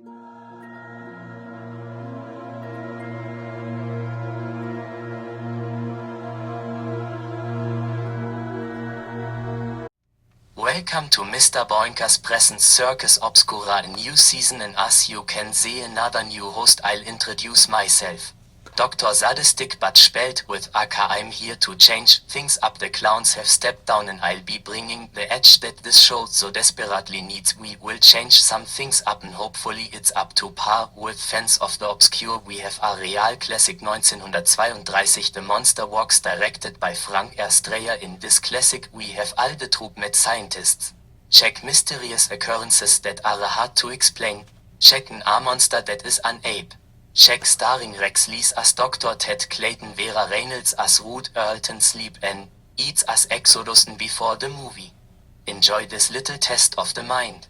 Welcome to Mr. Boinkers presents Circus Obscura, a new season, and as you can see another new host. I'll introduce myself. Doktor Sadistok, but spelled with AK. I'm here to change things up. The clowns have stepped down and I'll be bringing the edge that this show so desperately needs. We will change some things up and hopefully it's up to par with fans of the Obscura. We have a real classic 1932, The Monster Walks, directed by Frank Strayer. In this classic we have all the troop mad scientists. Check mysterious occurrences that are hard to explain. Check an monster that is an ape. Check starring Rex Lees as Doktor, Ted Clayton, Vera Reynolds as Ruth Earlton, Sleep and Eats as Exodus. Before the movie. Enjoy this little test of the mind.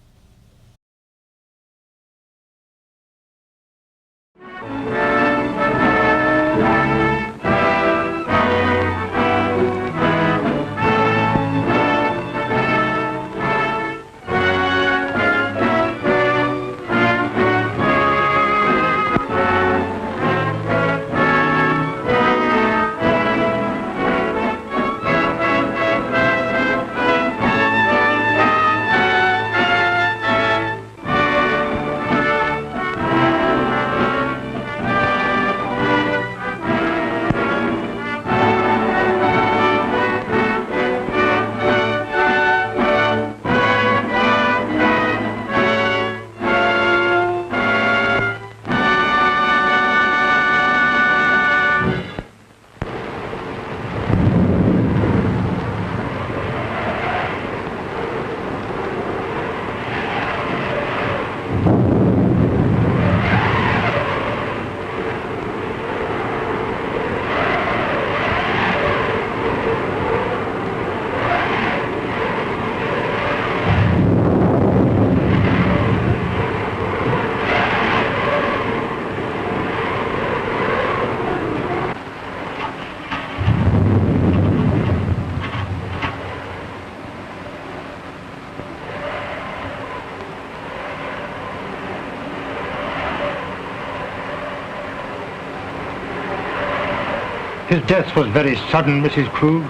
His death was very sudden, Mrs. Krug.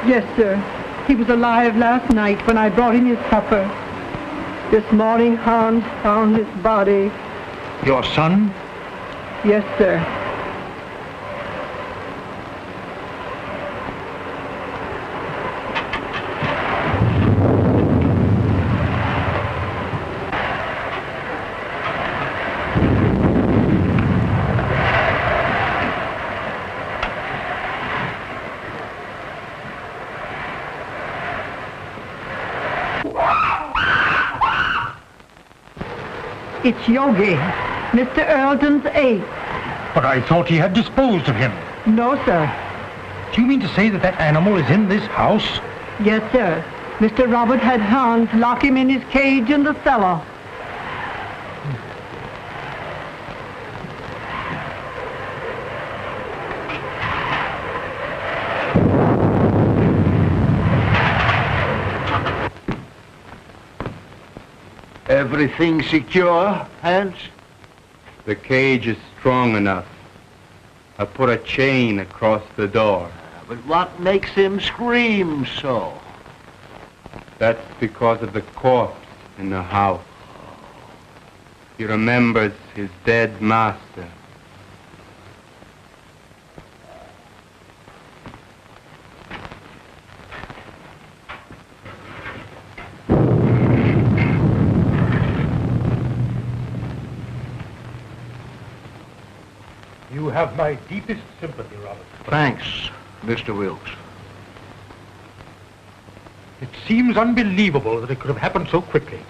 Yes, sir. He was alive last night when I brought him his supper. This morning, Hans found his body. Your son? Yes, sir. It's Yogi, Mr. Earlton's ape. But I thought he had disposed of him. No, sir. Do you mean to say that that animal is in this house? Yes, sir. Mr. Robert had Hans lock him in his cage in the cellar. Everything secure, Hans? The cage is strong enough. I put a chain across the door. But what makes him scream so? That's because of the corpse in the house. He remembers his dead master. You have my deepest sympathy, Robert. Thanks, Mr. Wilkes. It seems unbelievable that it could have happened so quickly.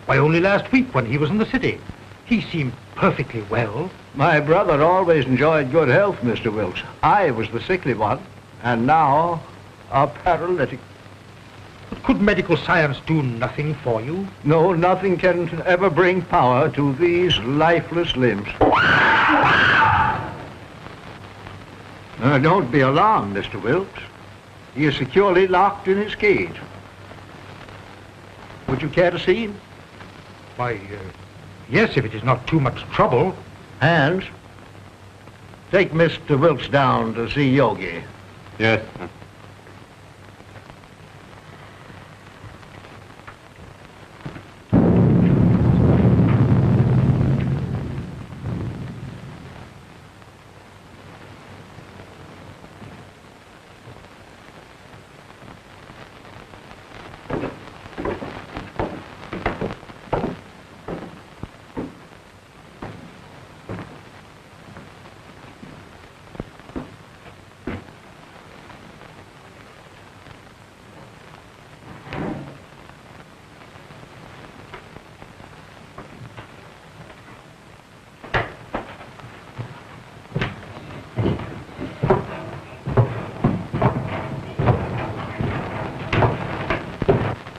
Why, only last week when he was in the city. He seemed perfectly well. My brother always enjoyed good health, Mr. Wilkes. I was the sickly one, and now a paralytic. But could medical science do nothing for you? No, nothing can ever bring power to these lifeless limbs. Don't be alarmed, Mr. Wilkes. He is securely locked in his cage. Would you care to see him? Why, Yes, if it is not too much trouble. Hans, take Mr. Wilkes down to see Yogi. Yes, sir.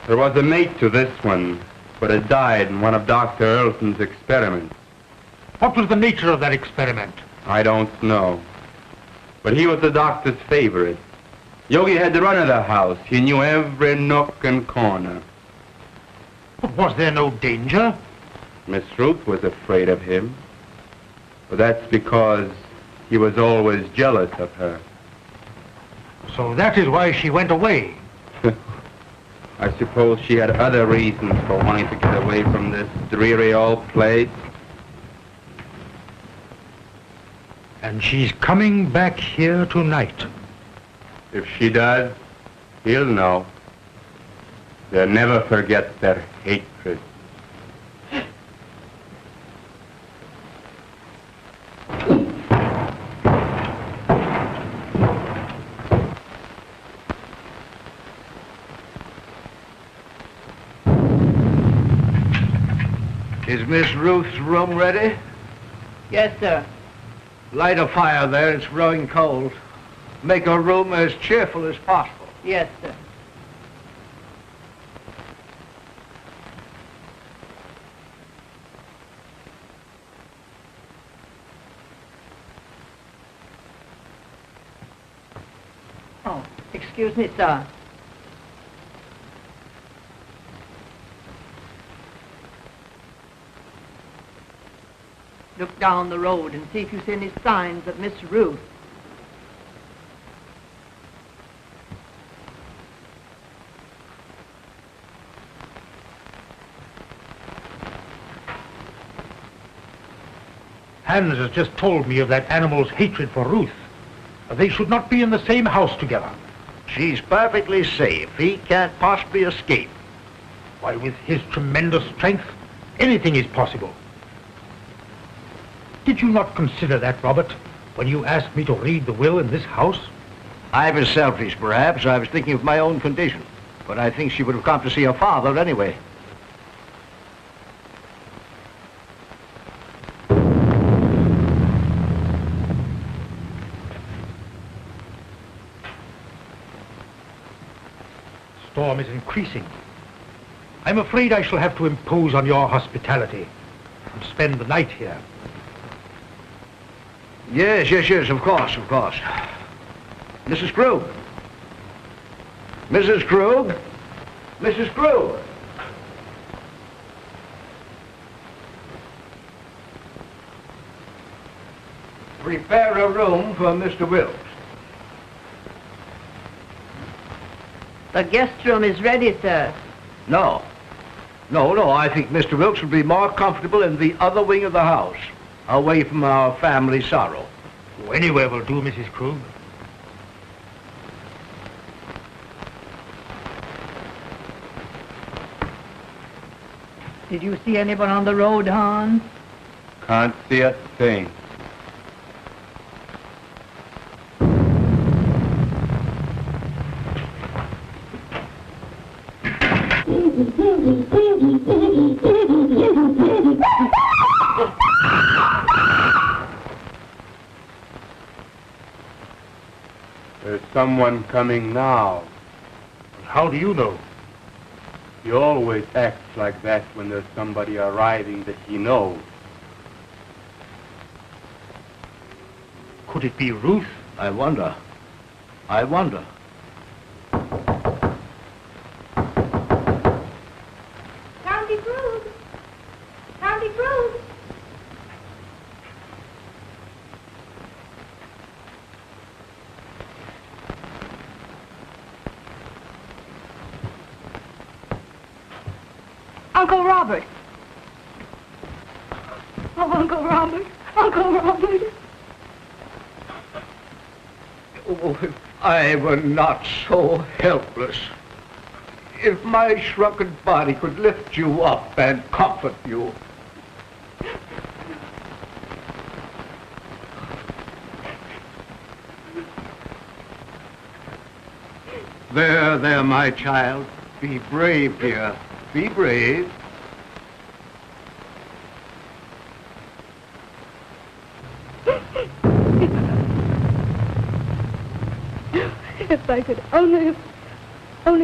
There was a mate to this one, but it died in one of Dr. Earlson's experiments. What was the nature of that experiment? I don't know. But he was the doctor's favorite. Yogi had the run of the house. He knew every nook and corner. But was there no danger? Miss Ruth was afraid of him. But that's because he was always jealous of her. So that is why she went away. I suppose she had other reasons for wanting to get away from this dreary old place. And she's coming back here tonight. If she does, he'll know. They'll never forget their hatred. Is Miss Ruth's room ready? Yes, sir. Light a fire there. It's growing cold. Make her room as cheerful as possible. Yes, sir. Oh, excuse me, sir. Look down the road and see if you see any signs of Miss Ruth. Hans has just told me of that animal's hatred for Ruth. They should not be in the same house together. She's perfectly safe. He can't possibly escape. Why, with his tremendous strength, anything is possible. Did you not consider that, Robert, when you asked me to read the will in this house? I was selfish, perhaps. I was thinking of my own condition. But I think she would have come to see her father anyway. Storm is increasing. I'm afraid I shall have to impose on your hospitality and spend the night here. Yes, of course. Mrs. Krug. Mrs. Krug? Mrs. Krug! Prepare a room for Mr. Wilkes. The guest room is ready, sir. No. I think Mr. Wilkes would be more comfortable in the other wing of the house, away from our family sorrow. Oh, anywhere will do, Mrs. Krug. Did you see anyone on the road, Hans? Can't see a thing. There's someone coming now. How do you know? He always acts like that when there's somebody arriving that he knows. Could it be Ruth? I wonder. County Krug! County Auntie Ruth. Uncle Robert. Oh, Uncle Robert. Uncle Robert. Oh, if I were not so helpless. If my shrunken body could lift you up and comfort you. There, my child. Be brave, dear. Be brave. If I could only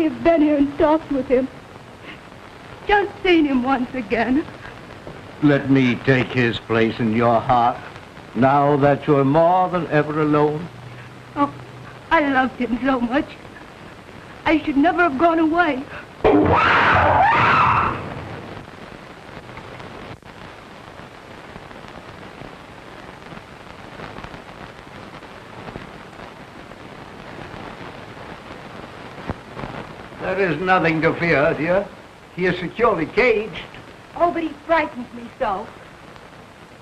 have been here and talked with him. Just seen him once again. Let me take his place in your heart, now that you're more than ever alone. Oh, I loved him so much. I should never have gone away. There is nothing to fear, dear. He is securely caged. Oh, but he frightens me so.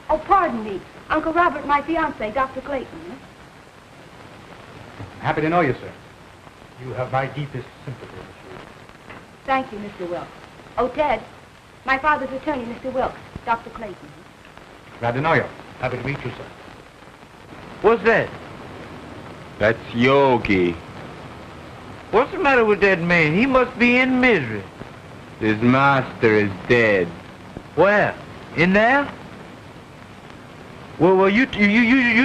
Oh, pardon me. Uncle Robert, my fiancé, Dr. Clayton. Happy to know you, sir. You have my deepest sympathy, Miss Ruth. Thank you, Mr. Wilkes. Oh, Ted, my father's attorney, Mr. Wilkes, Dr. Clayton. Glad to know you. Happy to meet you, sir. What's that? That's Yogi. What's the matter with that man? He must be in misery. His master is dead. Where? In there? Well, you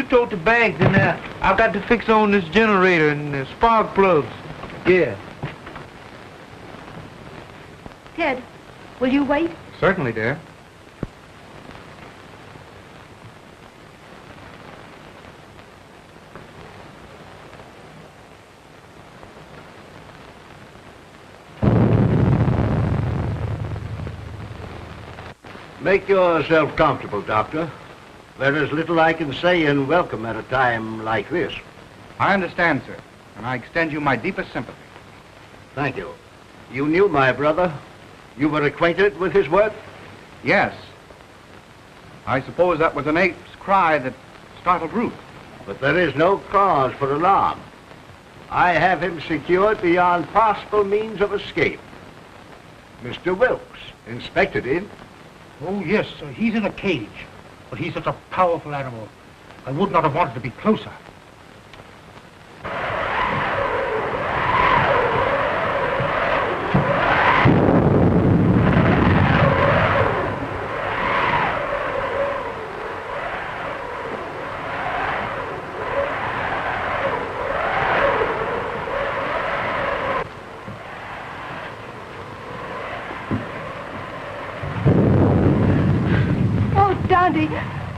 told the banks in there. I've got to fix on this generator and the spark plugs. Yeah. Ted, will you wait? Certainly, dear. Make yourself comfortable, Doctor. There is little I can say in welcome at a time like this. I understand, sir, and I extend you my deepest sympathy. Thank you. You knew my brother. You were acquainted with his work? Yes. I suppose that was an ape's cry that startled Ruth. But there is no cause for alarm. I have him secured beyond possible means of escape. Mr. Wilkes inspected him. Oh, yes, sir. He's in a cage. But he's such a powerful animal. I would not have wanted to be closer.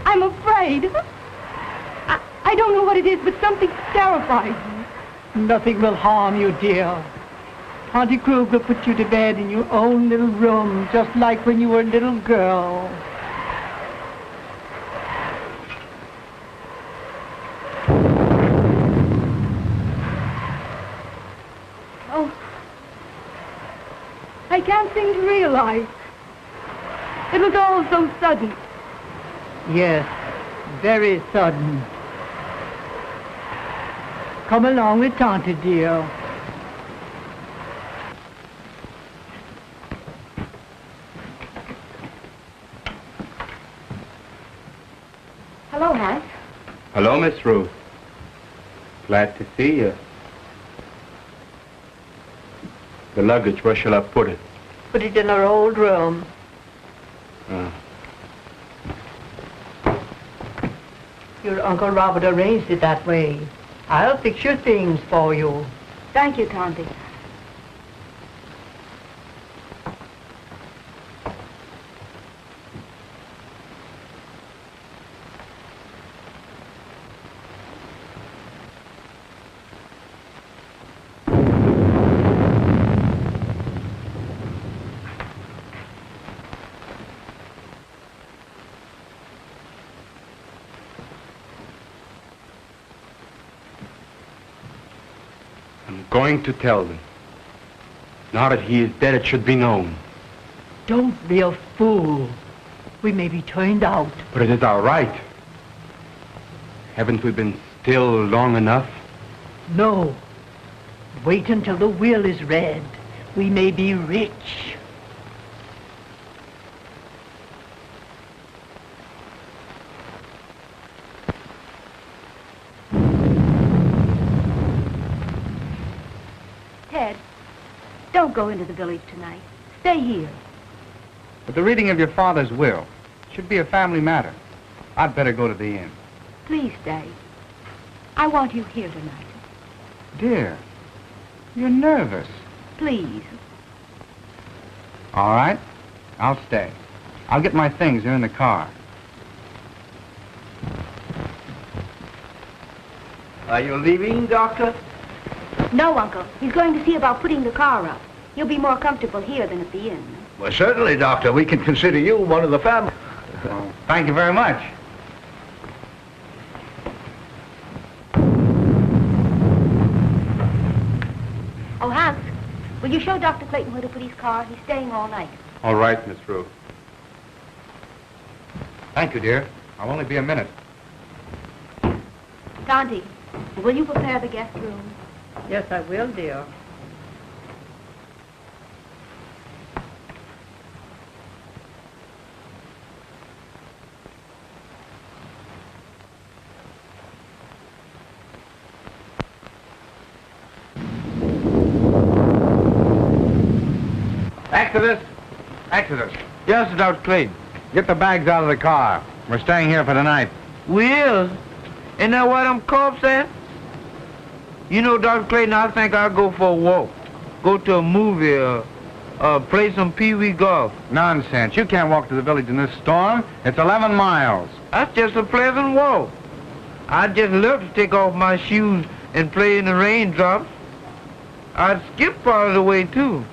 I'm afraid. I don't know what it is, but something terrifies me. Nothing will harm you, dear. Auntie Kruger put you to bed in your own little room, just like when you were a little girl. Oh, I can't seem to realize. It was all so sudden. Yes, very sudden. Come along with Tante, dear. Hello, Hank. Hello, Miss Ruth. Glad to see you. The luggage, where shall I put it? Put it in our old room. Your Uncle Robert arranged it that way. I'll fix your things for you. Thank you, Tante. going to tell them. Now that he is dead, it should be known. Don't be a fool. We may be turned out. But it is our right. Haven't we been still long enough? No. Wait until the will is read. We may be rich. Ted, don't go into the village tonight. Stay here. But the reading of your father's will should be a family matter. I'd better go to the inn. Please stay. I want you here tonight. Dear, you're nervous. Please. All right, I'll stay. I'll get my things. They're in the car. Are you leaving, Doctor? No, Uncle. He's going to see about putting the car up. You'll be more comfortable here than at the inn. Well, certainly, Doctor. We can consider you one of the family. Oh, thank you very much. Oh, Hans, will you show Dr. Clayton where to put his car? He's staying all night. All right, Miss Ruth. Thank you, dear. I'll only be a minute. Tonti, will you prepare the guest room? Yes, I will, dear. Exodus! Exodus! Yes, Dr. Clayton. Get the bags out of the car. We're staying here for the night. We is. Isn't that what them cops said? You know, Dr. Clayton, I think I'll go for a walk. Go to a movie or play some pee-wee golf. Nonsense. You can't walk to the village in this storm. It's 11 miles. That's just a pleasant walk. I'd just love to take off my shoes and play in the raindrops. I'd skip part of the way, too.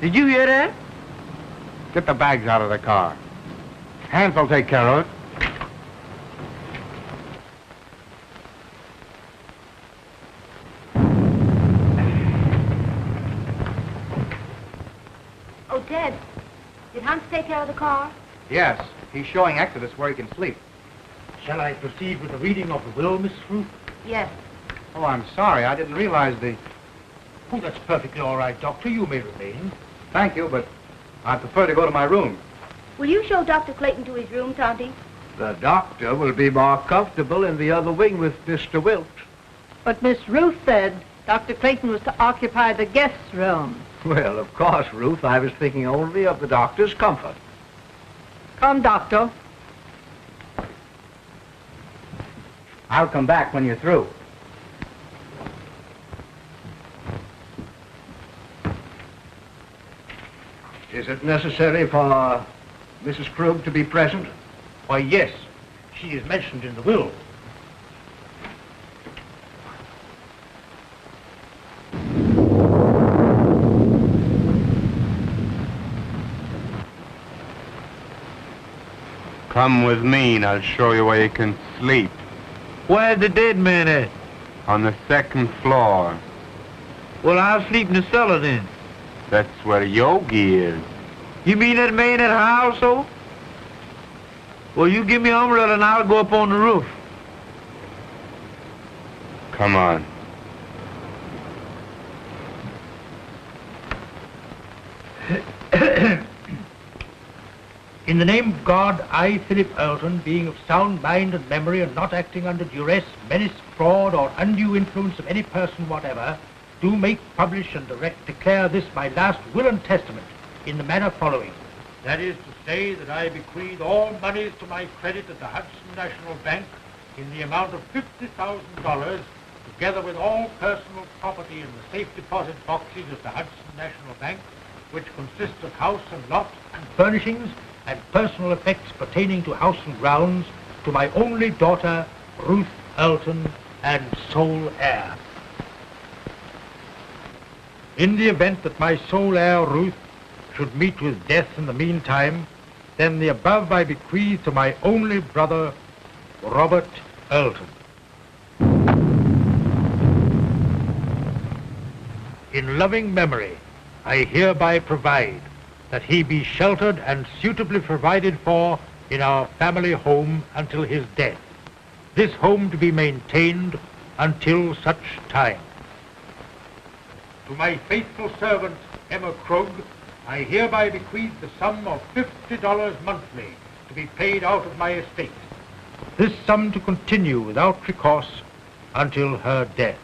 Did you hear that? Get the bags out of the car. Hans will take care of it. Oh, Ted, did Hans take care of the car? Yes. He's showing Exodus where he can sleep. Shall I proceed with the reading of the will, Miss Ruth? Yes. Oh, I'm sorry. I didn't realize the... Oh, that's perfectly all right, Doctor. You may remain. Thank you, but I prefer to go to my room. Will you show Dr. Clayton to his room, Tonti? The doctor will be more comfortable in the other wing with Mr. Wilkes. But Miss Ruth said Dr. Clayton was to occupy the guest's room. Well, of course, Ruth, I was thinking only of the doctor's comfort. Come, Doctor. I'll come back when you're through. Is it necessary for Mrs. Krug to be present? Why, yes. She is mentioned in the will. Come with me and I'll show you where you can sleep. Where's the dead man at? On the second floor. Well, I'll sleep in the cellar then. That's where Yogi is. You mean that man at her household? Well, you give me an umbrella and I'll go up on the roof. Come on. In the name of God, I, Philip Earlton, being of sound mind and memory and not acting under duress, menace, fraud, or undue influence of any person whatever, do make, publish, and declare this my last will and testament in the manner following. That is to say that I bequeath all monies to my credit at the Hudson National Bank in the amount of $50,000, together with all personal property in the safe deposit boxes of the Hudson National Bank, which consists of house and lot and furnishings and personal effects pertaining to house and grounds, to my only daughter, Ruth Earlton, and sole heir. In the event that my sole heir, Ruth, should meet with death in the meantime, then the above I bequeath to my only brother, Robert Earlton. In loving memory, I hereby provide that he be sheltered and suitably provided for in our family home until his death. This home to be maintained until such time. To my faithful servant, Emma Krug, I hereby bequeath the sum of $50 monthly to be paid out of my estate. This sum to continue without recourse until her death.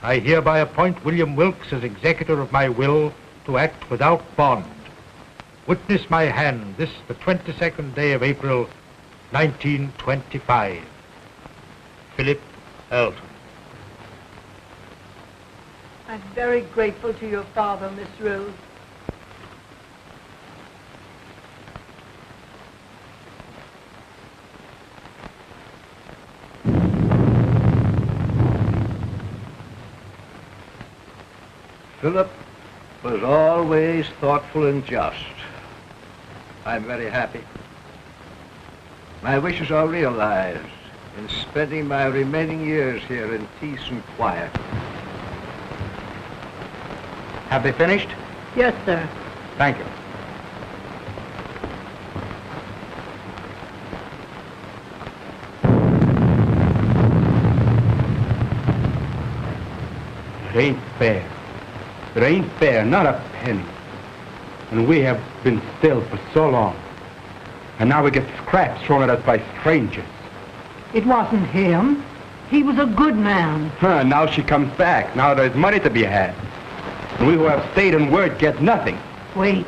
I hereby appoint William Wilkes as executor of my will to act without bond. Witness my hand this, the 22nd day of April, 1925. Philip Earlton. I'm very grateful to your father, Miss Rose. Philip was always thoughtful and just. I'm very happy. My wishes are realized in spending my remaining years here in peace and quiet. Have they finished? Yes, sir. Thank you. It ain't fair. It ain't fair, not a penny. And we have been still for so long. And now we get scraps thrown at us by strangers. It wasn't him. He was a good man. Now she comes back. Now there's money to be had. And we who have stayed in word get nothing. Wait.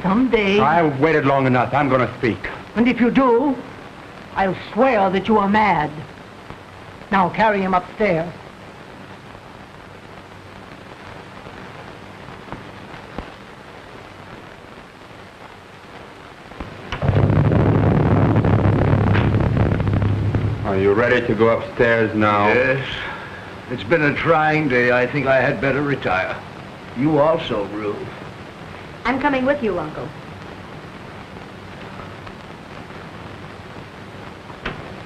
Someday. I've waited long enough. I'm going to speak. And if you do, I'll swear that you are mad. Now carry him upstairs. Are you ready to go upstairs now? Yes. It's been a trying day. I think I had better retire. You also, Ruth. I'm coming with you, Uncle.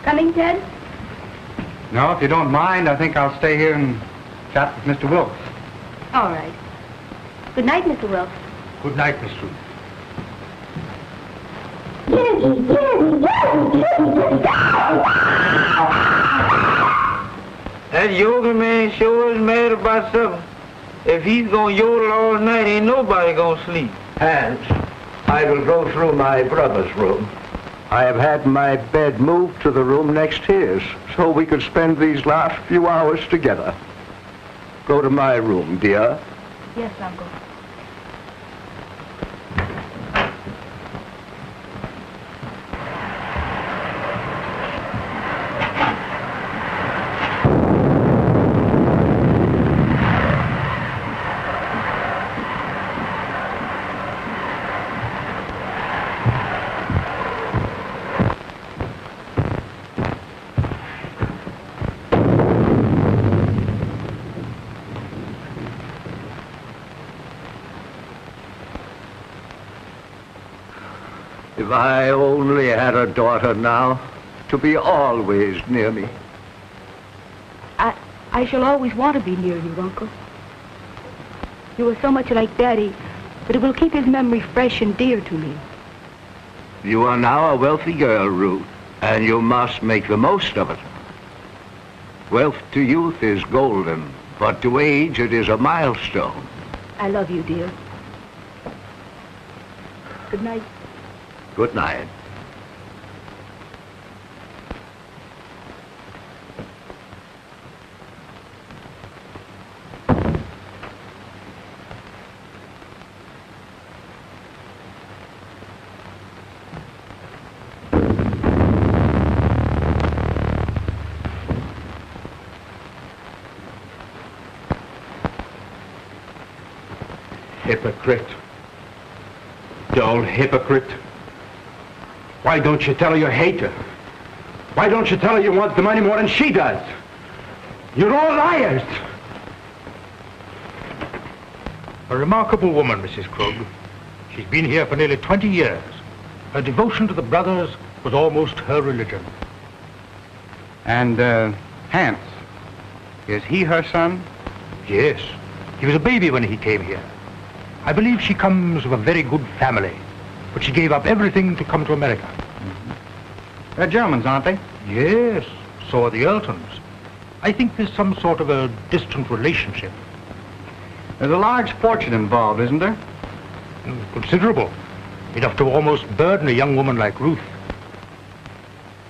Coming, Ted? No, if you don't mind, I think I'll stay here and chat with Mr. Wilkes. All right. Good night, Mr. Wilkes. Good night, Miss Ruth. That yoga man sure is mad about something. If he's gonna yodel all night, ain't nobody gonna sleep. Hans, I will go through my brother's room. I have had my bed moved to the room next to his, so we could spend these last few hours together. Go to my room, dear. Yes, Uncle. If I only had a daughter now, to be always near me. I shall always want to be near you, Uncle. You are so much like Daddy that it will keep his memory fresh and dear to me. You are now a wealthy girl, Ruth, and you must make the most of it. Wealth to youth is golden, but to age it is a milestone. I love you, dear. Good night. Good night. Hypocrite. Dull hypocrite. Why don't you tell her you hate her? Why don't you tell her you want the money more than she does? You're all liars. A remarkable woman, Mrs. Krug. She's been here for nearly 20 years. Her devotion to the brothers was almost her religion. And, Hans, is he her son? Yes. He was a baby when he came here. I believe she comes of a very good family, but she gave up everything to come to America. They're Germans, aren't they? Yes, so are the Eltons. I think there's some sort of a distant relationship. There's a large fortune involved, isn't there? Considerable. Enough to almost burden a young woman like Ruth.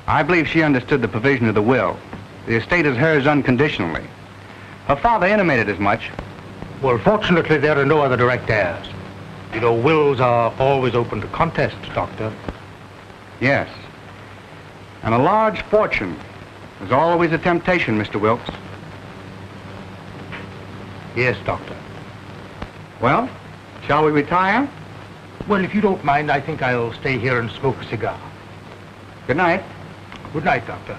I believe she understood the provision of the will. The estate is hers unconditionally. Her father intimated as much. Well, fortunately, there are no other direct heirs. You know, wills are always open to contest, Doctor. Yes. And a large fortune is always a temptation, Mr. Wilkes. Yes, Doctor. Well, shall we retire? Well, if you don't mind, I think I'll stay here and smoke a cigar. Good night. Good night, Doctor.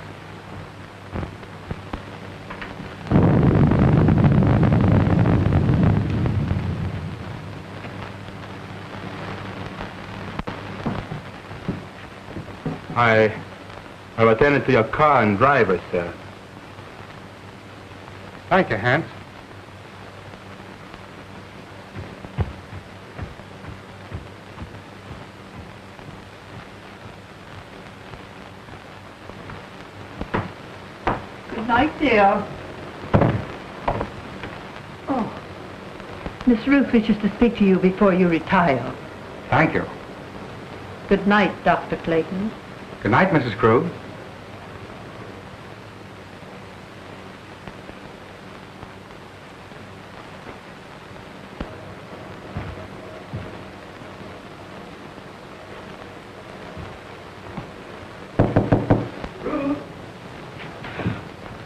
I've attended to your car and driver, sir. Thank you, Hans. Good night, dear. Oh, Miss Ruth wishes to speak to you before you retire. Thank you. Good night, Dr. Clayton. Good night, Mrs. Krug.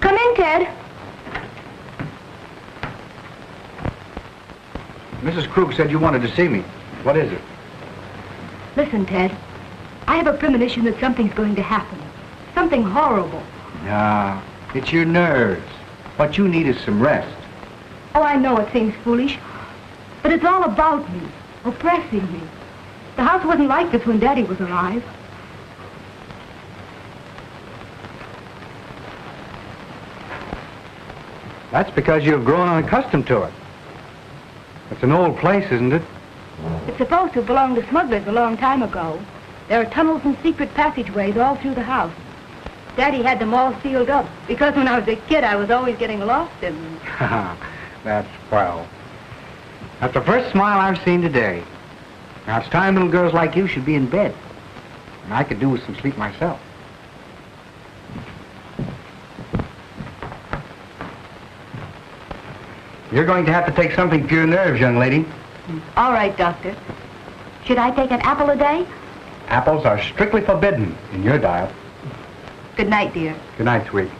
Come in, Ted. Mrs. Krug said you wanted to see me. What is it? Listen, Ted. I have a premonition that something's going to happen. Something horrible. Nah, it's your nerves. What you need is some rest. Oh, I know it seems foolish, but it's all about me, oppressing me. The house wasn't like this when Daddy was alive. That's because you've grown unaccustomed to it. It's an old place, isn't it? It's supposed to belong to smugglers a long time ago. There are tunnels and secret passageways all through the house. Daddy had them all sealed up, because when I was a kid, I was always getting lost in them. That's swell. That's the first smile I've seen today. Now, it's time little girls like you should be in bed. And I could do with some sleep myself. You're going to have to take something for your nerves, young lady. All right, Doctor. Should I take an apple a day? Apples are strictly forbidden in your diet. Good night, dear. Good night, sweet.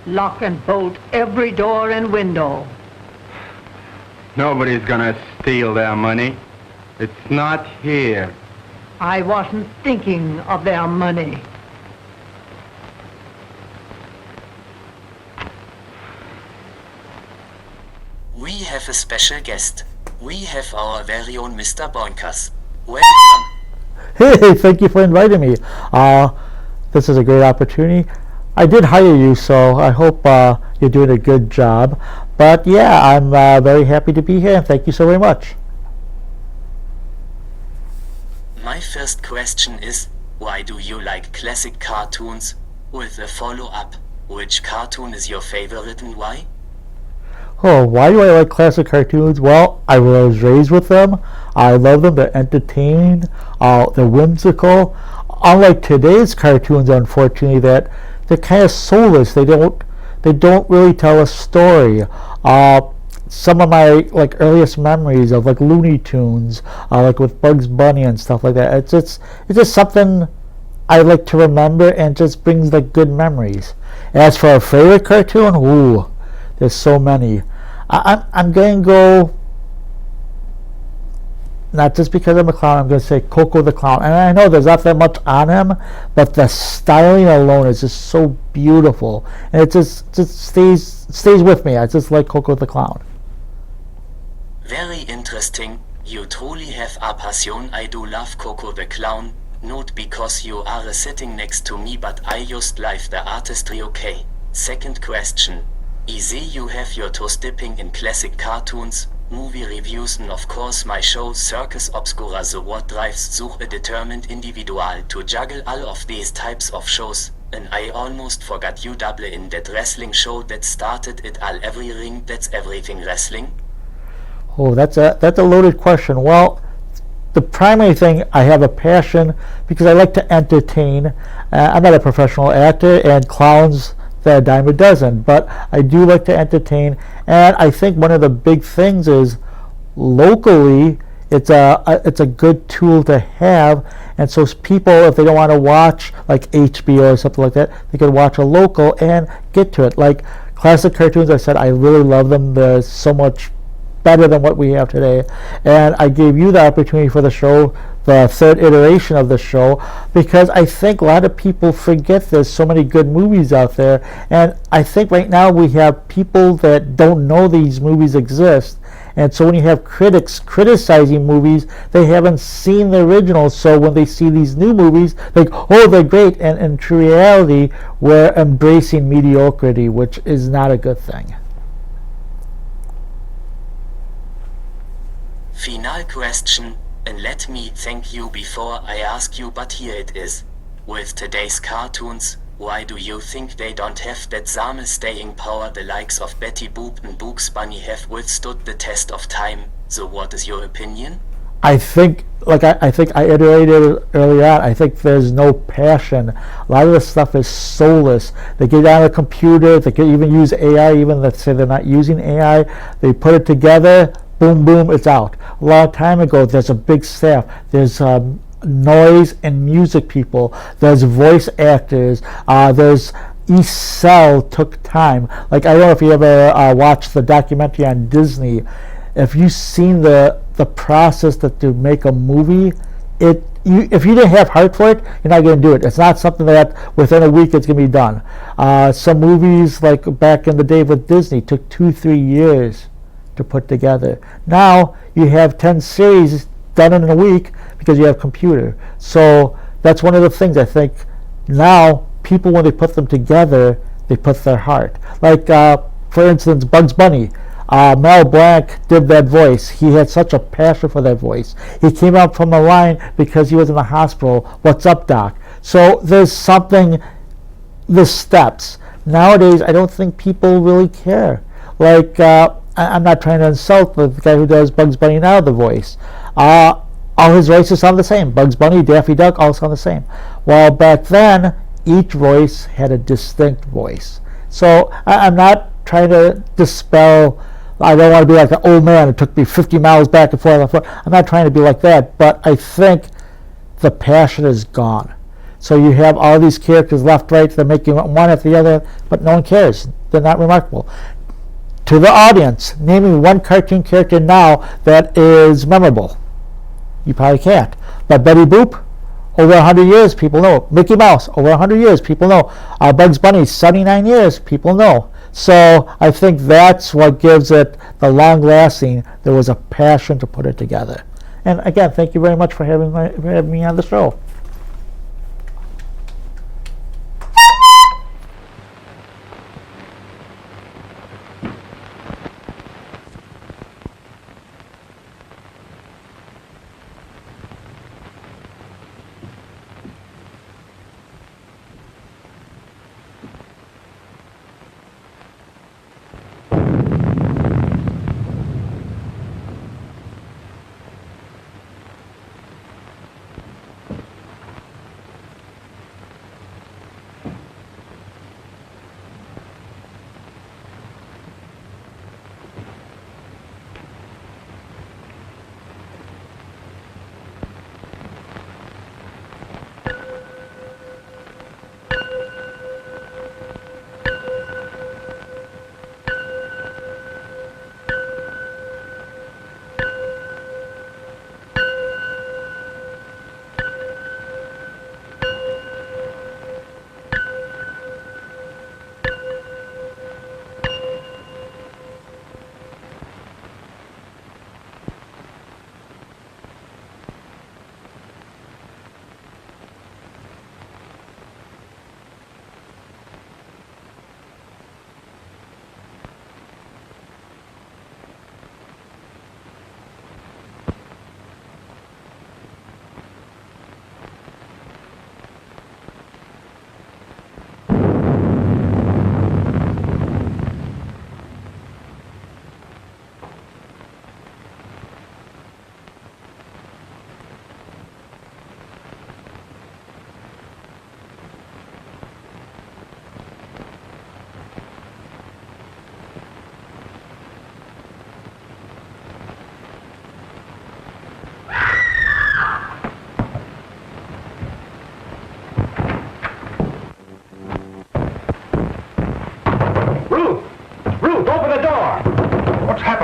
Lock and bolt every door and window. Nobody's gonna steal their money. It's not here. I wasn't thinking of their money. We have a special guest. We have our very own Mr. Boinkers. Welcome. Hey, thank you for inviting me. This is a great opportunity. I did hire you, so I hope you're doing a good job. But yeah, I'm very happy to be here, and thank you so very much. My first question is, why do you like classic cartoons? With a follow-up, which cartoon is your favorite and why? Oh, why do I like classic cartoons? Well, I was raised with them. I love them. They're entertaining. They're whimsical. Unlike today's cartoons, unfortunately, that they're kind of soulless. They don't really tell a story. Some of my earliest memories of Looney Tunes, like with Bugs Bunny and stuff like that. It's just something I like to remember and just brings good memories. As for a favorite cartoon, ooh, there's so many. I'm going to go, not just because I'm a clown, I'm going to say Coco the Clown. And I know there's not that much on him, but the styling alone is just so beautiful. And it just stays with me. I just like Coco the Clown. Very interesting. You truly have a passion. I do love Coco the Clown. Not because you are sitting next to me, but I just like the artistry. Okay. Second question. Easy, you have your toes dipping in classic cartoons, movie reviews, and of course my show Circus Obscura. So what drives such a determined individual to juggle all of these types of shows? And I almost forgot you double in that wrestling show that started it all. Every ring, that's everything wrestling? Oh, that's a loaded question. Well, the primary thing, I have a passion because I like to entertain. I'm not a professional actor, and clowns, they're a dime a dozen, but I do like to entertain. And I think one of the big things is locally, it's a good tool to have. And so people, if they don't want to watch HBO or something like that, they could watch a local and get to it. Like classic cartoons, I said I really love them. They're so much better than what we have today. And I gave you the opportunity for the show, the third iteration of the show, because I think a lot of people forget there's so many good movies out there. And I think right now we have people that don't know these movies exist. And so when you have critics criticizing movies, they haven't seen the original. So when they see these new movies, oh, they're great. And in true reality, we're embracing mediocrity, which is not a good thing. Final question, and let me thank you before I ask you, but here it is. With today's cartoons, why do you think they don't have that same staying power the likes of Betty Boop and Bugs Bunny have withstood the test of time? So what is your opinion? I think, I think I iterated earlier on, I think there's no passion. A lot of this stuff is soulless. They get on a computer, they can even use AI, even let's say they're not using AI. They put it together, boom, boom, it's out. A long time ago, there's a big staff. There's noise and music people. There's voice actors. There's East Cell took time. I don't know if you ever watched the documentary on Disney. If you've seen the process that to make a movie, if you didn't have heart for it, you're not going to do it. It's not something that within a week it's going to be done. Some movies, like back in the day with Disney, took 2-3 years to put together. Now you have 10 series done in a week because you have computer. So that's one of the things I think now people, when they put them together, they put their heart. For instance, Bugs Bunny. Mel Blanc did that voice. He had such a passion for that voice. He came out from the line because he was in the hospital. What's up, Doc? So there's something, the steps. Nowadays, I don't think people really care. I'm not trying to insult the guy who does Bugs Bunny now, the voice. All his voices sound the same. Bugs Bunny, Daffy Duck, all sound the same. While back then, each voice had a distinct voice. So I'm not trying to dispel, I don't want to be like an old man. It took me 50 miles back and forth. I'm not trying to be like that, but I think the passion is gone. So you have all these characters left, right, they're making one after the other, but no one cares. They're not remarkable. To the audience, name me one cartoon character now that is memorable. You probably can't. But Betty Boop, over 100 years, people know. Mickey Mouse, over 100 years, people know. Bugs Bunny, 79 years, people know. So I think that's what gives it the long-lasting. There was a passion to put it together. And again, thank you very much for having me on the show.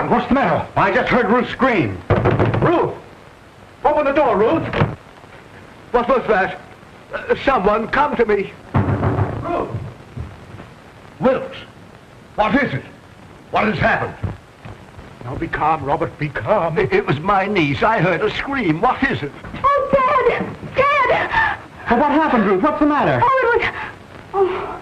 happened? What's the matter? I just heard Ruth scream. Ruth! Open the door, Ruth! What was that? Someone come to me. Ruth! Wilkes! What is it? What has happened? Now be calm, Robert, be calm. It was my niece. I heard a scream. What is it? Oh, Dad! Dad! Well, what happened, Ruth? What's the matter? Oh, it was... Oh.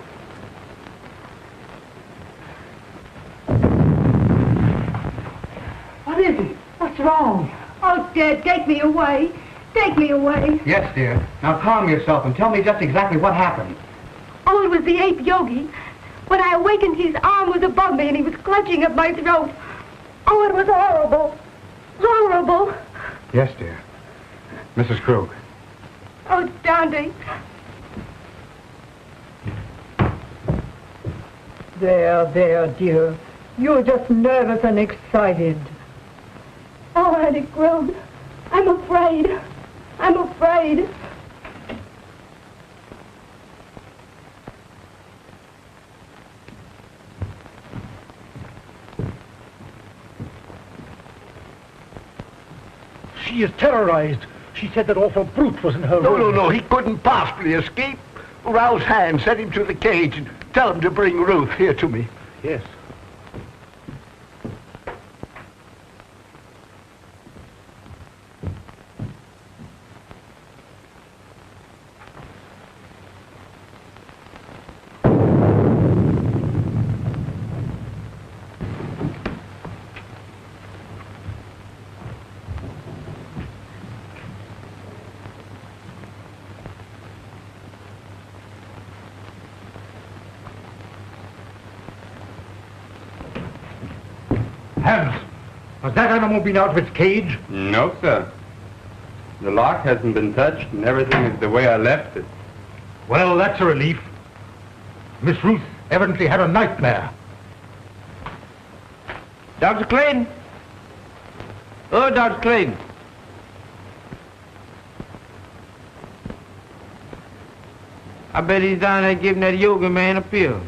What is it? What's wrong? Oh, Dad, take me away. Take me away. Yes, dear. Now calm yourself and tell me just exactly what happened. Oh, it was the ape Yogi. When I awakened, his arm was above me and he was clutching at my throat. Oh, it was horrible. Horrible. Yes, dear. Mrs. Krug. Oh, Dante. There, dear. You're just nervous and excited. Oh, Auntie Krug. I'm afraid. I'm afraid. She is terrorized. She said that awful brute was in her room. No. He couldn't possibly escape. Rouse Hand, send him to the cage and tell him to bring Ruth here to me. Yes. Hans, has that animal been out of its cage? No, sir. The lock hasn't been touched and everything is the way I left it. Well, that's a relief. Miss Ruth evidently had a nightmare. Dr. Clayton? Oh, Dr. Clayton. I bet he's down there giving that yoga man a pill.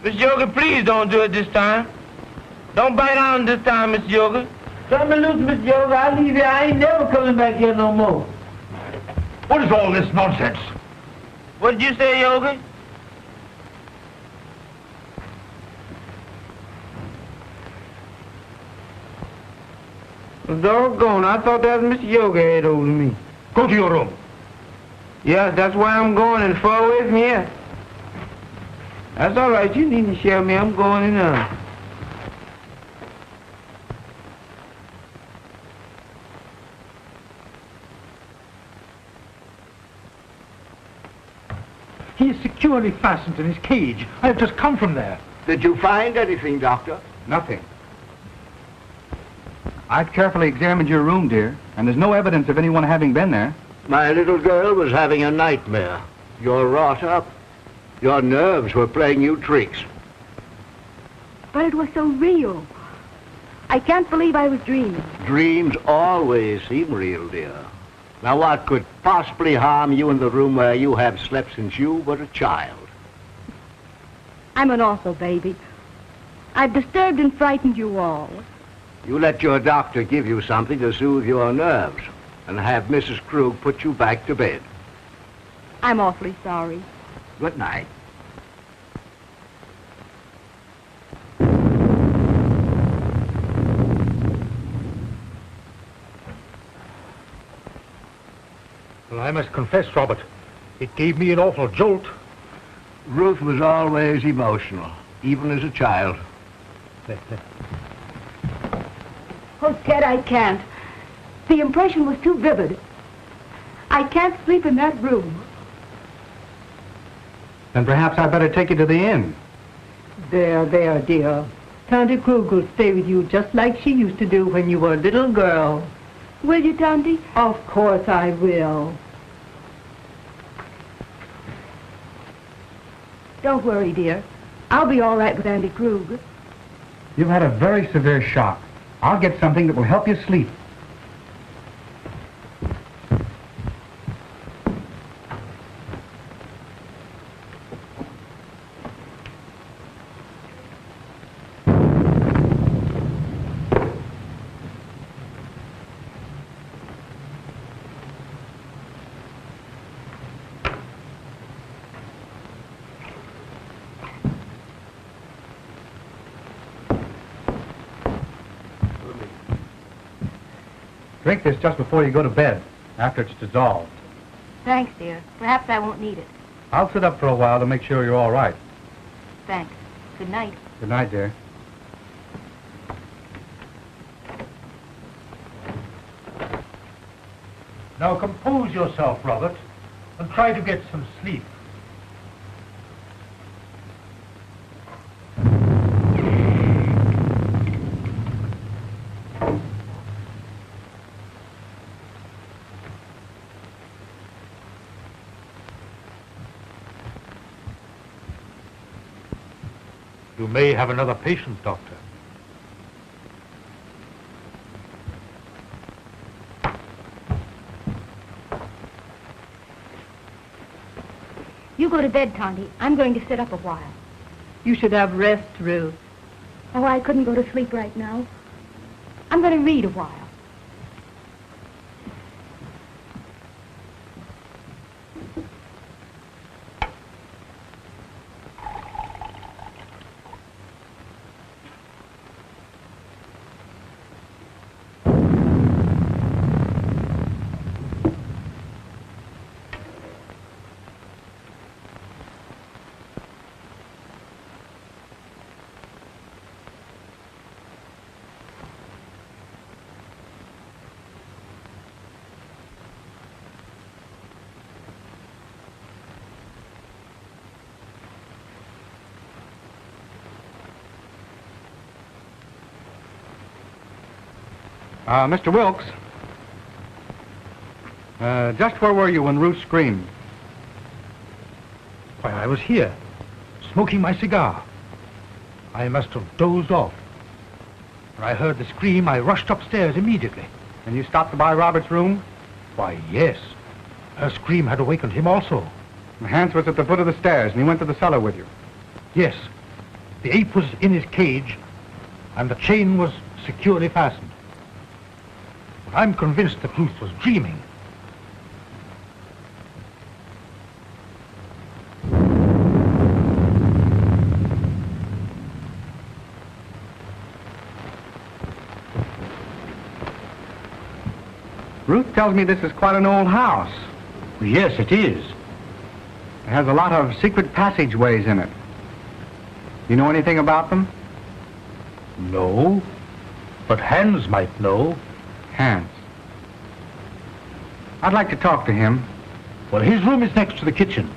Miss Yoga, please don't do it this time. Don't bite on this time, Miss Yoga. Cut me loose, Miss Yoga. I leave here. I ain't never coming back here no more. What is all this nonsense? What did you say, Yoga? Doggone, I thought that was Miss Yoga head over me. Go to your room. Yes, that's why I'm going and far away from here. That's all right. You needn't share me. I'm going in now. He is securely fastened in his cage. I have just come from there. Did you find anything, Doctor? Nothing. I've carefully examined your room, dear, and there's no evidence of anyone having been there. My little girl was having a nightmare. You're wrought up. Your nerves were playing you tricks. But it was so real. I can't believe I was dreaming. Dreams always seem real, dear. Now, what could possibly harm you in the room where you have slept since you were a child? I'm an awful baby. I've disturbed and frightened you all. You let your doctor give you something to soothe your nerves and have Mrs. Krug put you back to bed. I'm awfully sorry. Good night. Well, I must confess, Robert, it gave me an awful jolt. Ruth was always emotional, even as a child. Oh, Ted, I can't. The impression was too vivid. I can't sleep in that room. Then perhaps I'd better take you to the inn. There, dear. Tante Krug will stay with you just like she used to do when you were a little girl. Will you, Tante? Of course I will. Don't worry, dear. I'll be all right with Andy Krug. You've had a very severe shock. I'll get something that will help you sleep. Drink this just before you go to bed, after it's dissolved. Thanks, dear. Perhaps I won't need it. I'll sit up for a while to make sure you're all right. Thanks. Good night. Good night, dear. Now compose yourself, Robert, and try to get some sleep. You may have another patient, Doctor. You go to bed, Tonty. I'm going to sit up a while. You should have rest, Ruth. Oh, I couldn't go to sleep right now. I'm going to read a while. Mr. Wilkes, just where were you when Ruth screamed? Why, I was here, smoking my cigar. I must have dozed off. When I heard the scream, I rushed upstairs immediately. And you stopped to buy Robert's room? Why, yes. Her scream had awakened him also. Hans was at the foot of the stairs, and he went to the cellar with you. Yes. The ape was in his cage, and the chain was securely fastened. But I'm convinced that Ruth was dreaming. Ruth tells me this is quite an old house. Yes, it is. It has a lot of secret passageways in it. You know anything about them? No, but Hans might know. Hans. I'd like to talk to him. Well, his room is next to the kitchen.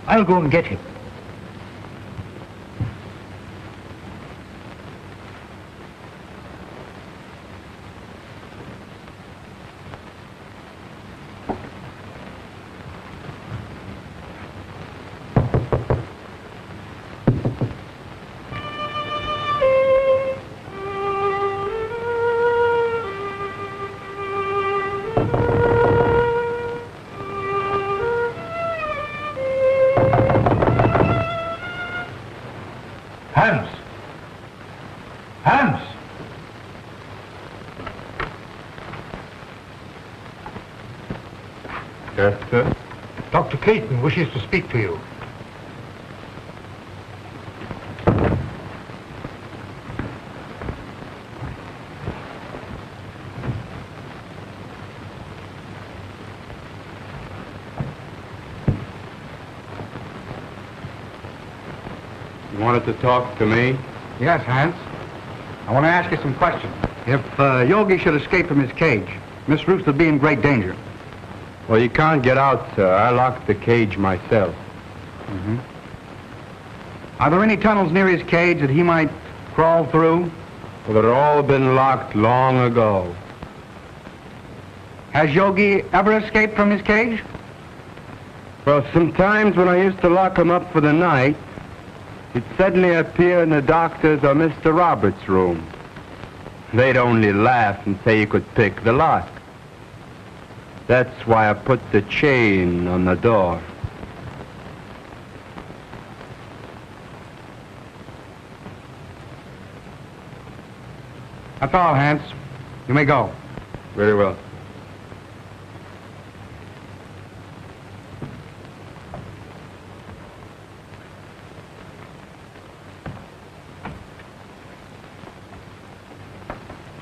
I'll go and get him. Yes, sir? Dr. Clayton wishes to speak to you. You wanted to talk to me? Yes, Hans. I want to ask you some questions. If Yogi should escape from his cage, Miss Ruth would be in great danger. Well, you can't get out, sir. I locked the cage myself. Mm-hmm. Are there any tunnels near his cage that he might crawl through? Well, they've all been locked long ago. Has Yogi ever escaped from his cage? Well, sometimes when I used to lock him up for the night, He'd suddenly appear in the doctor's or Mr. Roberts' room. They'd only laugh and say he could pick the lock. That's why I put the chain on the door. That's all, Hans. You may go. Very well.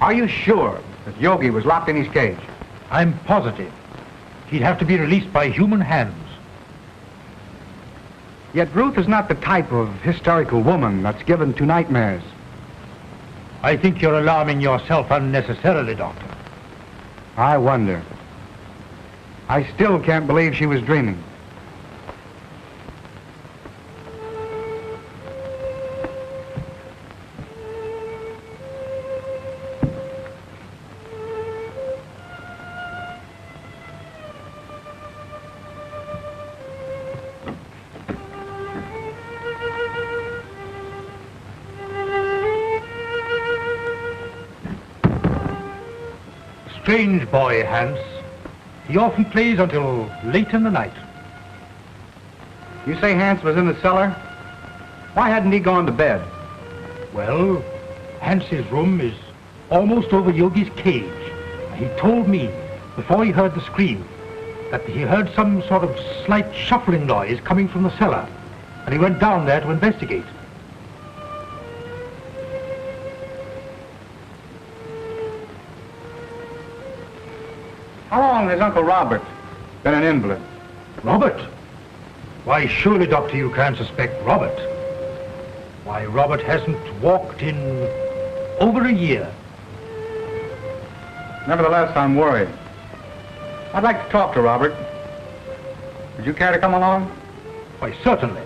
Are you sure that Yogi was locked in his cage? I'm positive. He'd have to be released by human hands. Yet Ruth is not the type of hysterical woman that's given to nightmares. I think you're alarming yourself unnecessarily, Doctor. I wonder. I still can't believe she was dreaming. Strange boy, Hans. He often plays until late in the night. You say Hans was in the cellar? Why hadn't he gone to bed? Well, Hans's room is almost over Yogi's cage. He told me, before he heard the scream, that he heard some sort of slight shuffling noise coming from the cellar, and he went down there to investigate. How long has Uncle Robert been an invalid? Robert? Why, surely, Doctor, you can't suspect Robert. Why, Robert hasn't walked in over a year. Nevertheless, I'm worried. I'd like to talk to Robert. Would you care to come along? Why, certainly.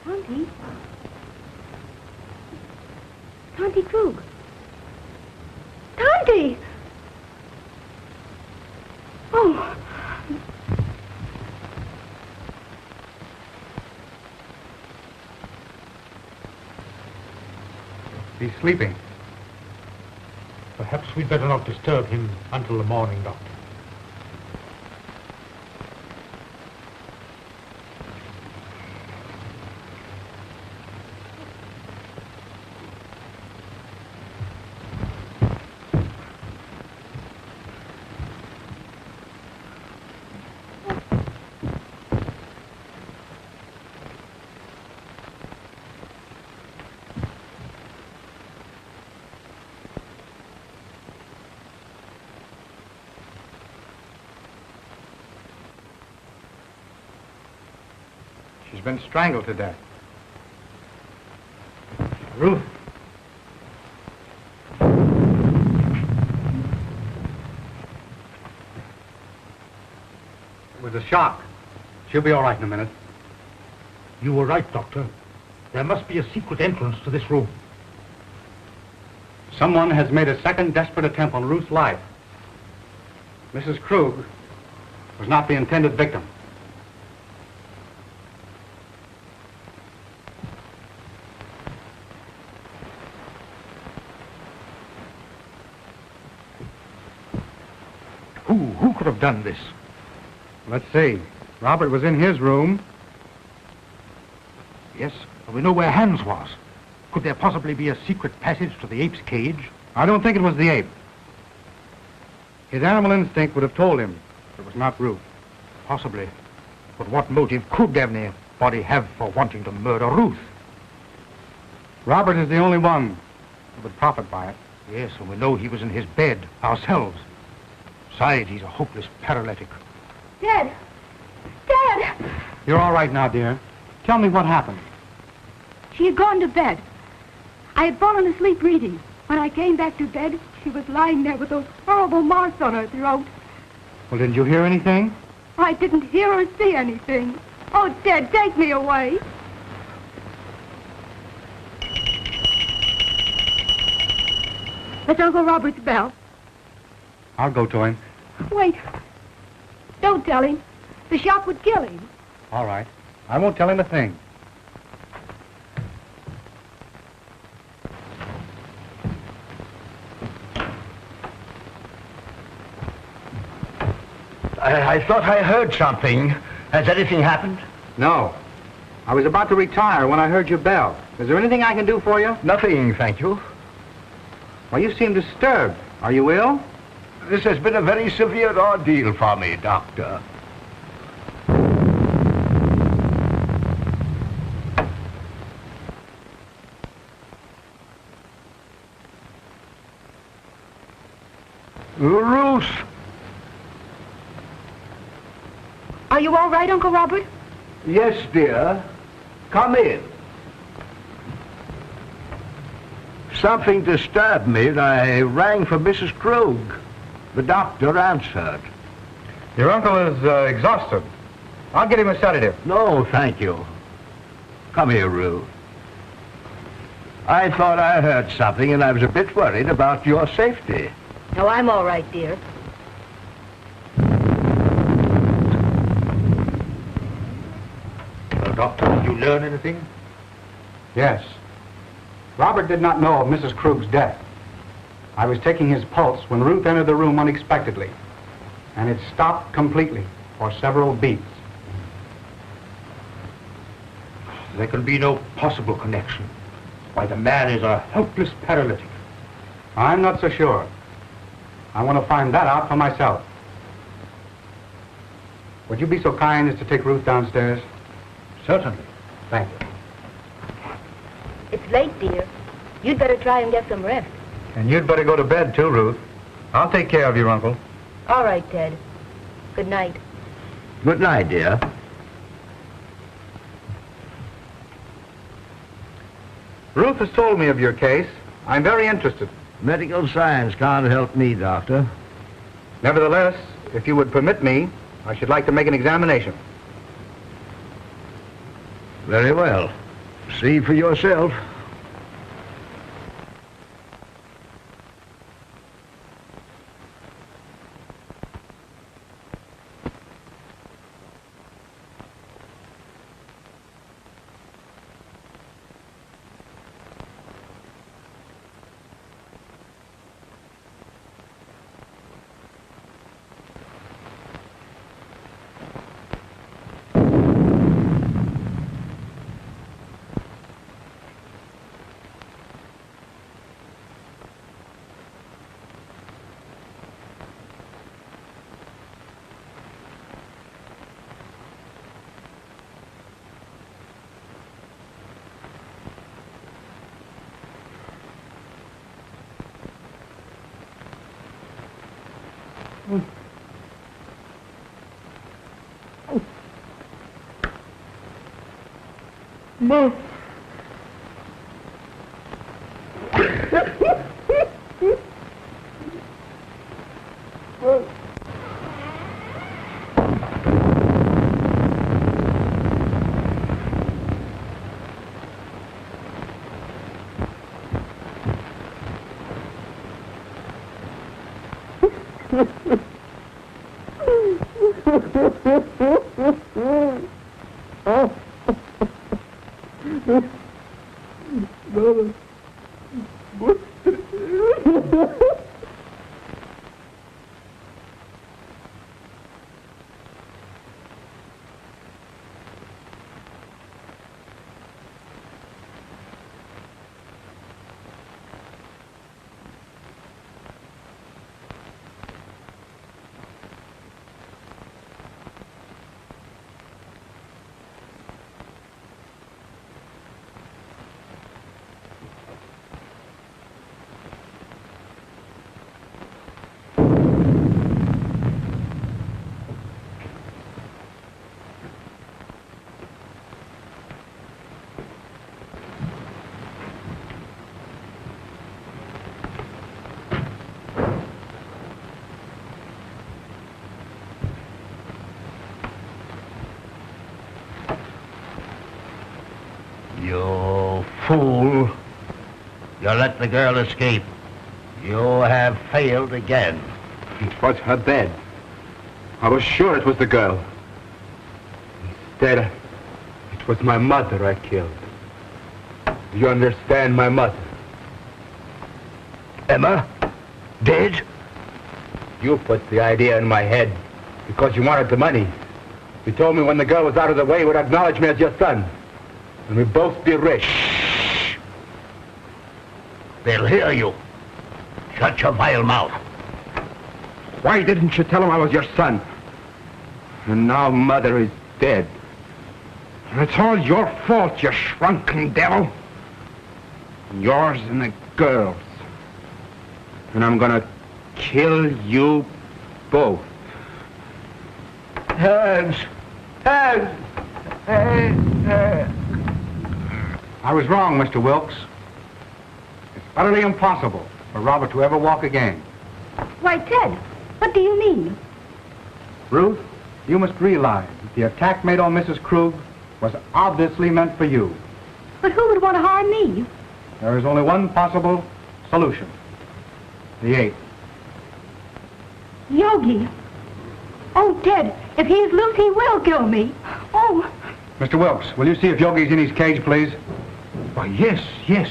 Tonty? Tonty Krug. Tonty! Oh. He's sleeping. Perhaps we'd better not disturb him until the morning, Doctor. She's been strangled to death. Ruth. It was a shock. She'll be all right in a minute. You were right, Doctor. There must be a secret entrance to this room. Someone has made a second desperate attempt on Ruth's life. Mrs. Krug was not the intended victim. Who could have done this? Let's see. Robert was in his room. Yes, we know where Hans was. Could there possibly be a secret passage to the ape's cage? I don't think it was the ape. His animal instinct would have told him it was not Ruth. Possibly. But what motive could anybody have for wanting to murder Ruth? Robert is the only one who would profit by it. Yes, and we know he was in his bed ourselves. Besides, he's a hopeless paralytic. Dad! Dad! You're all right now, dear. Tell me what happened. She had gone to bed. I had fallen asleep reading. When I came back to bed, she was lying there with those horrible marks on her throat. Well, didn't you hear anything? I didn't hear or see anything. Oh, Dad, take me away. That's Uncle Robert's bell. I'll go to him. Wait. Don't tell him. The shock would kill him. All right. I won't tell him a thing. I thought I heard something. Has anything happened? No. I was about to retire when I heard your bell. Is there anything I can do for you? Nothing, thank you. Well, you seem disturbed. Are you ill? This has been a very severe ordeal for me, Doctor. Ruth! Are you all right, Uncle Robert? Yes, dear. Come in. Something disturbed me and I rang for Mrs. Krug. The doctor answered. Your uncle is exhausted. I'll get him a sedative. No, thank you. Come here, Ruth. I thought I heard something and I was a bit worried about your safety. No, I'm all right, dear. Well, Doctor, did you learn anything? Yes. Robert did not know of Mrs. Krug's death. I was taking his pulse when Ruth entered the room unexpectedly, and it stopped completely for several beats. There can be no possible connection. Why, the man is a helpless paralytic. I'm not so sure. I want to find that out for myself. Would you be so kind as to take Ruth downstairs? Certainly. Thank you. It's late, dear. You'd better try and get some rest. And you'd better go to bed, too, Ruth. I'll take care of your uncle. All right, Ted. Good night. Good night, dear. Ruth has told me of your case. I'm very interested. Medical science can't help me, Doctor. Nevertheless, if you would permit me, I should like to make an examination. Very well. See for yourself. Mom. Fool. You let the girl escape. You have failed again. It was her bed. I was sure it was the girl. Instead, it was my mother I killed. Do you understand, my mother? Emma? Dead? You put the idea in my head because you wanted the money. You told me when the girl was out of the way, you would acknowledge me as your son. And we'd both be rich. Shh. They'll hear you. Shut your vile mouth. Why didn't you tell him I was your son? And now Mother is dead. And it's all your fault, you shrunken devil. Yours and the girl's. And I'm gonna kill you both. Hands! Hands! I was wrong, Mr. Wilkes. It's utterly impossible for Robert to ever walk again. Why, Ted, what do you mean? Ruth, you must realize that the attack made on Mrs. Krug was obviously meant for you. But who would want to harm me? There is only one possible solution. The ape. Yogi. Oh, Ted, if he's loose, he will kill me. Oh. Mr. Wilkes, will you see if Yogi's in his cage, please? Why, yes, yes.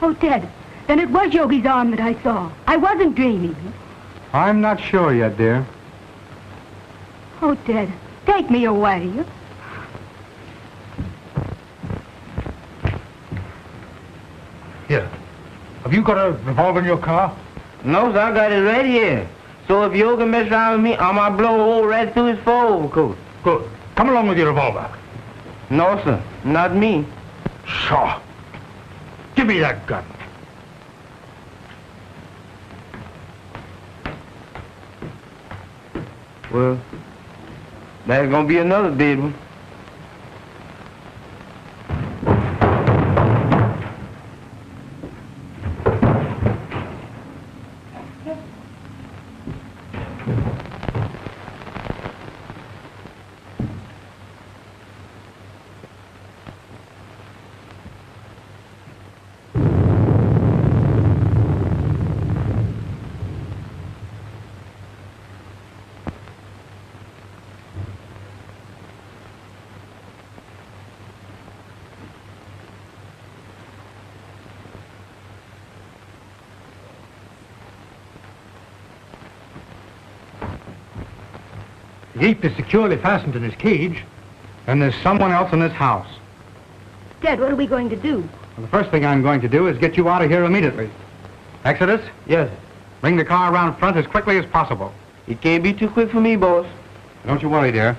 Oh, Ted, then it was Yogi's arm that I saw. I wasn't dreaming. I'm not sure yet, dear. Oh, Ted, take me away. Here. Have you got a revolver in your car? No, sir, I got it right here. So if you can mess around with me, I'm gonna blow a hole right through his overcoat. Good. Come along with your revolver. No, sir, not me. Pshaw. Give me that gun. Well, there's gonna be another dead one. The ape is securely fastened in his cage. And there's someone else in this house. Ted, what are we going to do? Well, the first thing I'm going to do is get you out of here immediately. Exodus, Yes, bring the car around front as quickly as possible. it can't be too quick for me, boss. Don't you worry, dear.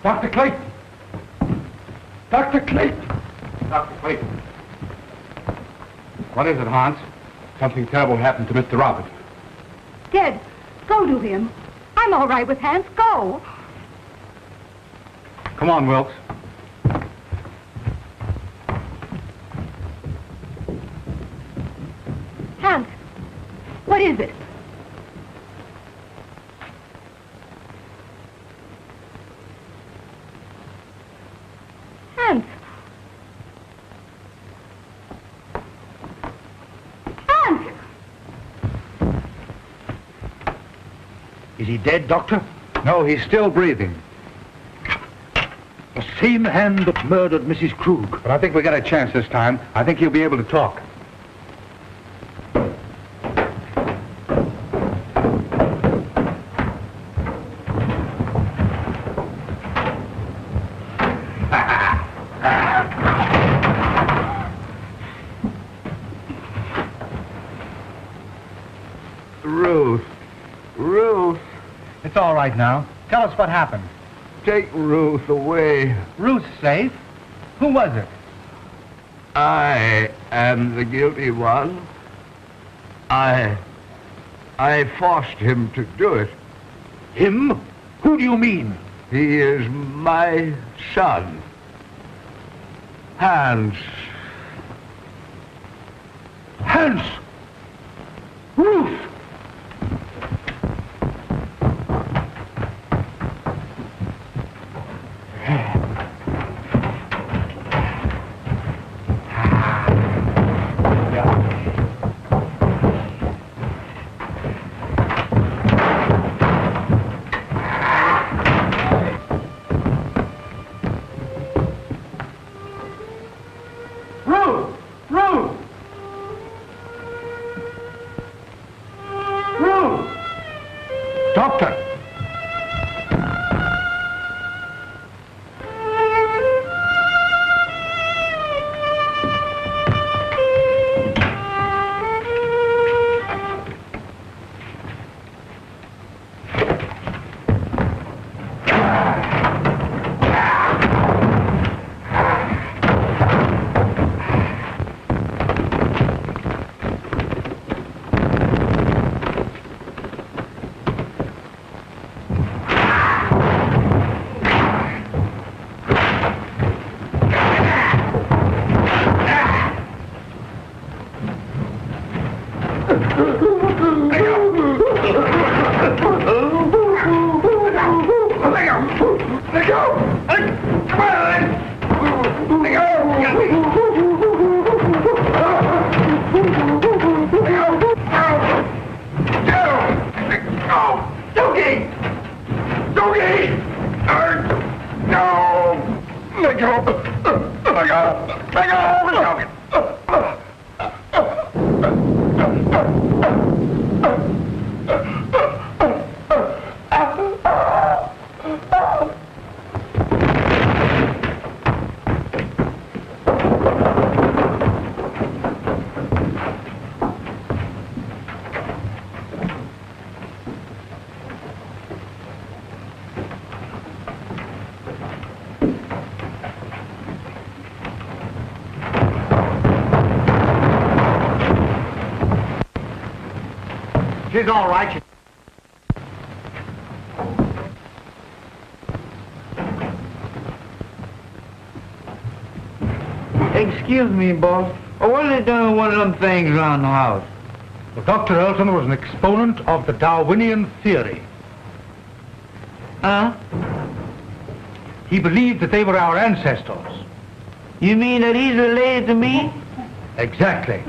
Dr. Clayton! Dr. Clayton! Dr. Clayton. What is it, Hans? Something terrible happened to Mr. Robert. Ted, go to him. I'm all right with Hans. Go. Come on, Wilkes. Hans, what is it? Hans. Hans! Is he dead, Doctor? No, he's still breathing. The same hand that murdered Mrs. Krug. But I think we got a chance this time. I think he'll be able to talk. Ruth, It's all right now. Tell us what happened. take Ruth away. Ruth's safe. Who was it? I am the guilty one. I forced him to do it. Him? Who do you mean? He is my son. Hans. Hans! Ruth! She's all right. Excuse me, boss. What are they doing with one of them things around the house? Well, Dr. Elton was an exponent of the Darwinian theory. Huh? He believed that they were our ancestors. You mean that he's related to me? Exactly.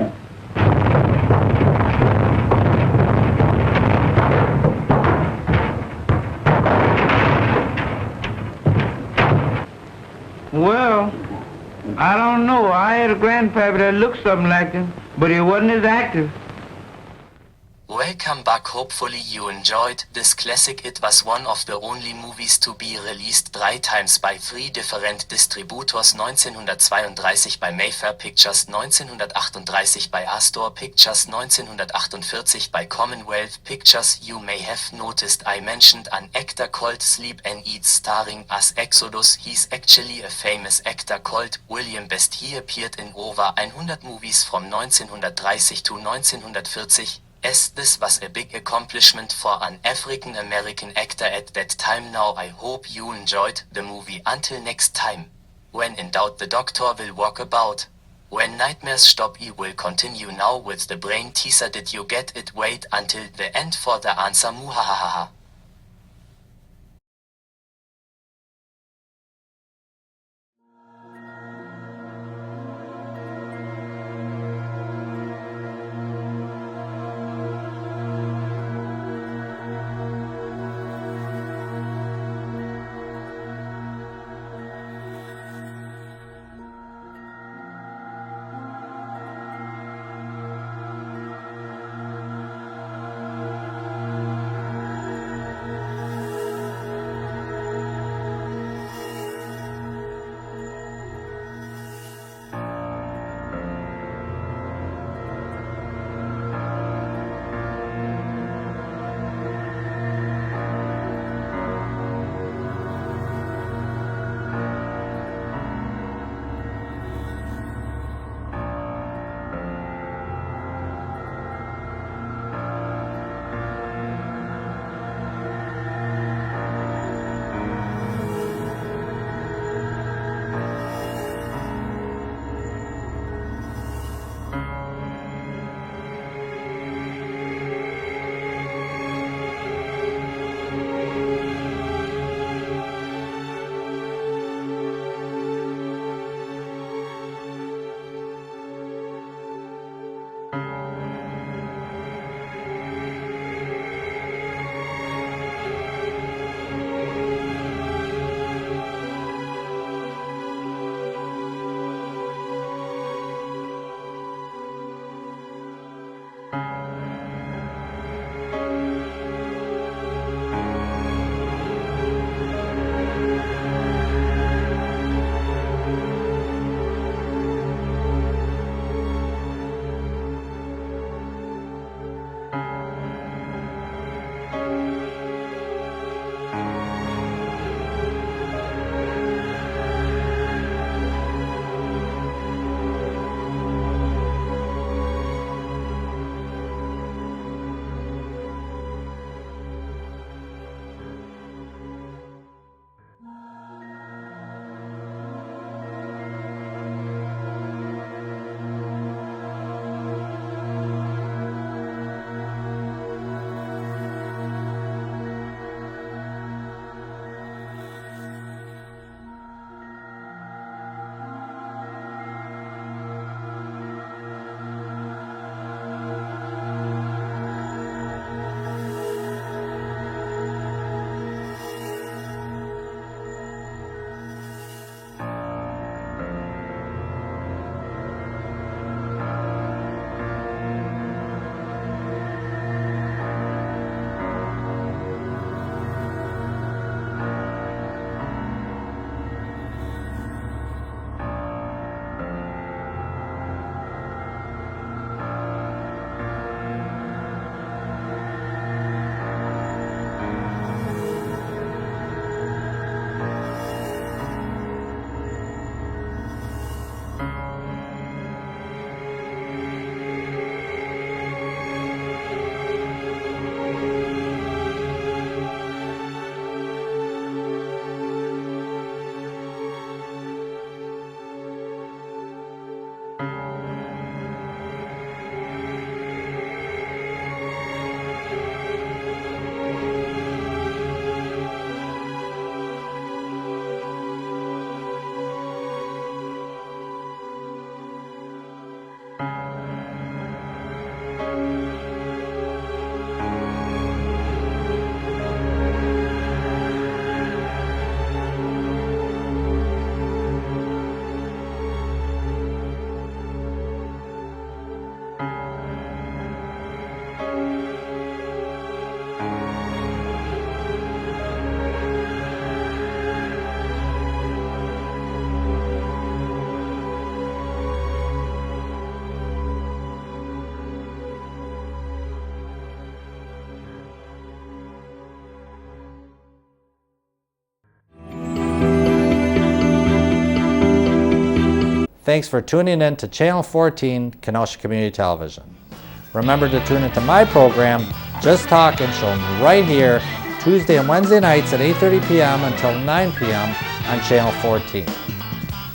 Well, I don't know. I had a grandpappy that looked something like him, but he wasn't as active. Welcome back. Hopefully you enjoyed this classic. It was one of the only movies to be released 3 times by 3 different distributors. 1932 bei Mayfair Pictures, 1938 bei Astor Pictures, 1948 bei Commonwealth Pictures. You may have noticed I mentioned an actor called Sleep and Eat starring as Exodus. He's actually a famous actor called William Best. He appeared in over 100 movies from 1930 to 1940. This was a big accomplishment for an African American actor at that time. Now I hope you enjoyed the movie. Until next time. When in doubt, the Doctor will walk about. When nightmares stop, he will continue now with the brain teaser. Did you get it? Wait until the end for the answer. Muhahaha. Thanks for tuning in to Channel 14, Kenosha Community Television. Remember to tune into my program, Just Talkin', shown right here, Tuesday and Wednesday nights at 8:30 p.m. until 9 p.m. on Channel 14.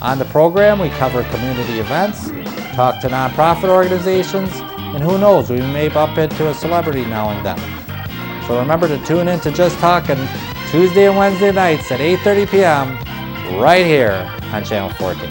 On the program, we cover community events, talk to nonprofit organizations, and who knows, we may bump into a celebrity now and then. So remember to tune in to Just Talkin' Tuesday and Wednesday nights at 8:30 p.m. right here on Channel 14.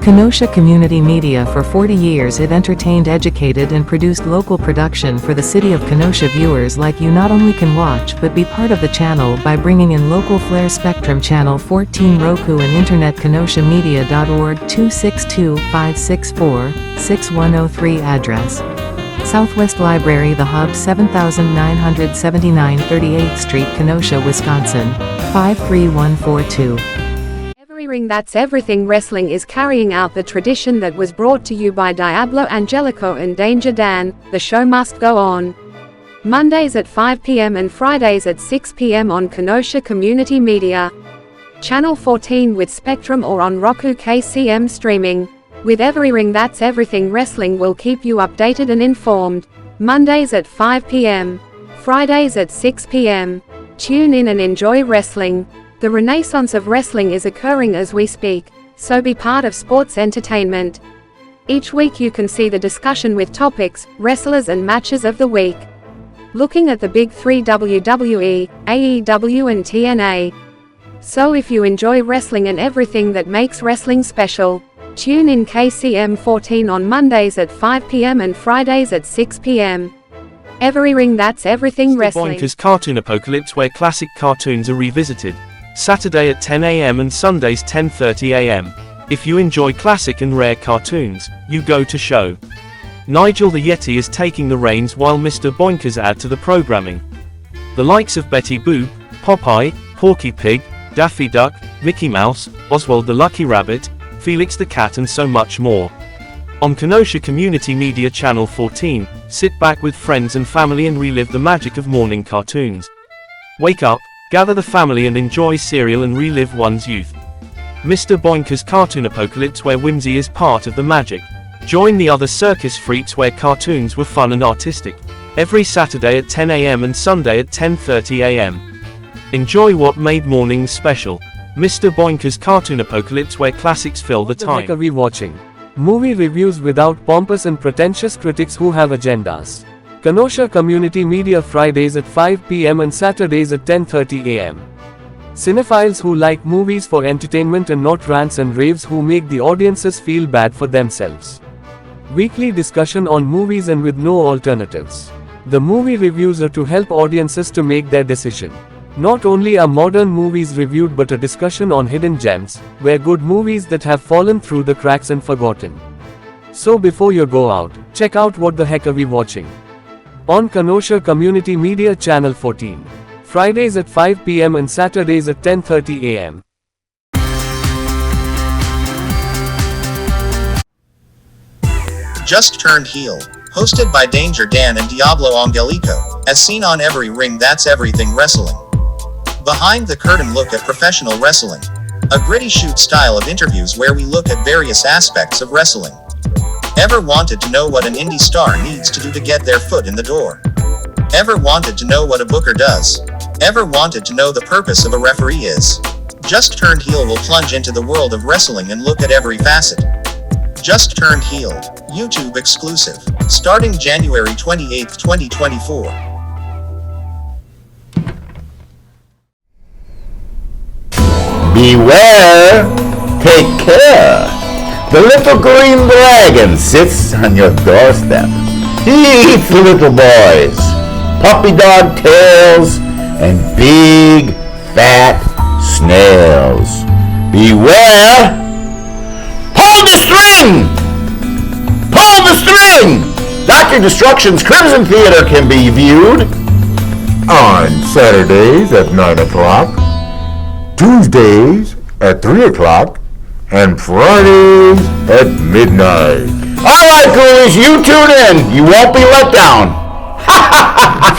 Kenosha Community Media. For 40 years it entertained, educated and produced local production for the city of Kenosha. Viewers like you not only can watch but be part of the channel by bringing in local flair. Spectrum Channel 14, Roku and Internet. KenoshaMedia.org. 262-564-6103 address. Southwest Library, The Hub, 7979 38th Street, Kenosha, Wisconsin, 53142. Every Ring That's Everything Wrestling is carrying out the tradition that was brought to you by Diablo Angelico and Danger Dan. The show must go on. Mondays at 5 p.m. and Fridays at 6 p.m. on Kenosha Community Media. Channel 14 with Spectrum or on Roku KCM streaming. With Every Ring That's Everything Wrestling will keep you updated and informed. Mondays at 5 p.m. Fridays at 6 p.m. Tune in and enjoy wrestling. The renaissance of wrestling is occurring as we speak, so be part of sports entertainment. Each week you can see the discussion with topics, wrestlers and matches of the week. Looking at the big three: WWE, AEW and TNA. So if you enjoy wrestling and everything that makes wrestling special, tune in KCM 14 on Mondays at 5 p.m. and Fridays at 6 p.m. Every Ring That's Everything Wrestling. Boinkers Cartoon Apocalypse, where classic cartoons are revisited. Saturday at 10 a.m. and Sundays 10:30 a.m. If you enjoy classic and rare cartoons, you go to show. Nigel the Yeti is taking the reins while Mr. Boinkers add to the programming. The likes of Betty Boop, Popeye, Porky Pig, Daffy Duck, Mickey Mouse, Oswald the Lucky Rabbit, Felix the Cat and so much more. On Kenosha Community Media Channel 14, sit back with friends and family and relive the magic of morning cartoons. Wake up, gather the family and enjoy cereal and relive one's youth. Mr. Boinkers Cartoon Apocalypse, where whimsy is part of the magic. Join the other circus freaks where cartoons were fun and artistic. Every Saturday at 10 a.m. and Sunday at 10:30 a.m. Enjoy what made mornings special. Mr. Boinkers Cartoon Apocalypse, where classics fill the time. What the heck are we watching? Movie reviews without pompous and pretentious critics who have agendas. Kenosha Community Media, Fridays at 5 p.m. and Saturdays at 10:30 a.m. Cinephiles who like movies for entertainment and not rants and raves, who make the audiences feel bad for themselves. Weekly discussion on movies and with no alternatives. The movie reviews are to help audiences to make their decision. Not only are modern movies reviewed but a discussion on hidden gems, where good movies that have fallen through the cracks and forgotten. So before you go out, check out What the Heck Are We Watching? On Kenosha Community Media Channel 14. Fridays at 5 p.m. and Saturdays at 10:30 a.m. Just Turned Heel, hosted by Danger Dan and Diablo Angelico, as seen on Every Ring That's Everything Wrestling. Behind the curtain look at professional wrestling. A gritty shoot style of interviews where we look at various aspects of wrestling. Ever wanted to know what an indie star needs to do to get their foot in the door? Ever wanted to know what a booker does? Ever wanted to know the purpose of a referee is? Just Turned Heel will plunge into the world of wrestling and look at every facet. Just Turned Heel, YouTube exclusive, starting January 28, 2024. Beware, take care. The little green dragon sits on your doorstep. He eats little boys, puppy dog tails, and big, fat snails. Beware! Pull the string! Pull the string! Dr. Destruction's Crimson Theater can be viewed on Saturdays at 9 o'clock, Tuesdays at 3 o'clock, and Fridays at midnight. All right, ghoulies, you tune in. You won't be let down. Ha ha ha ha!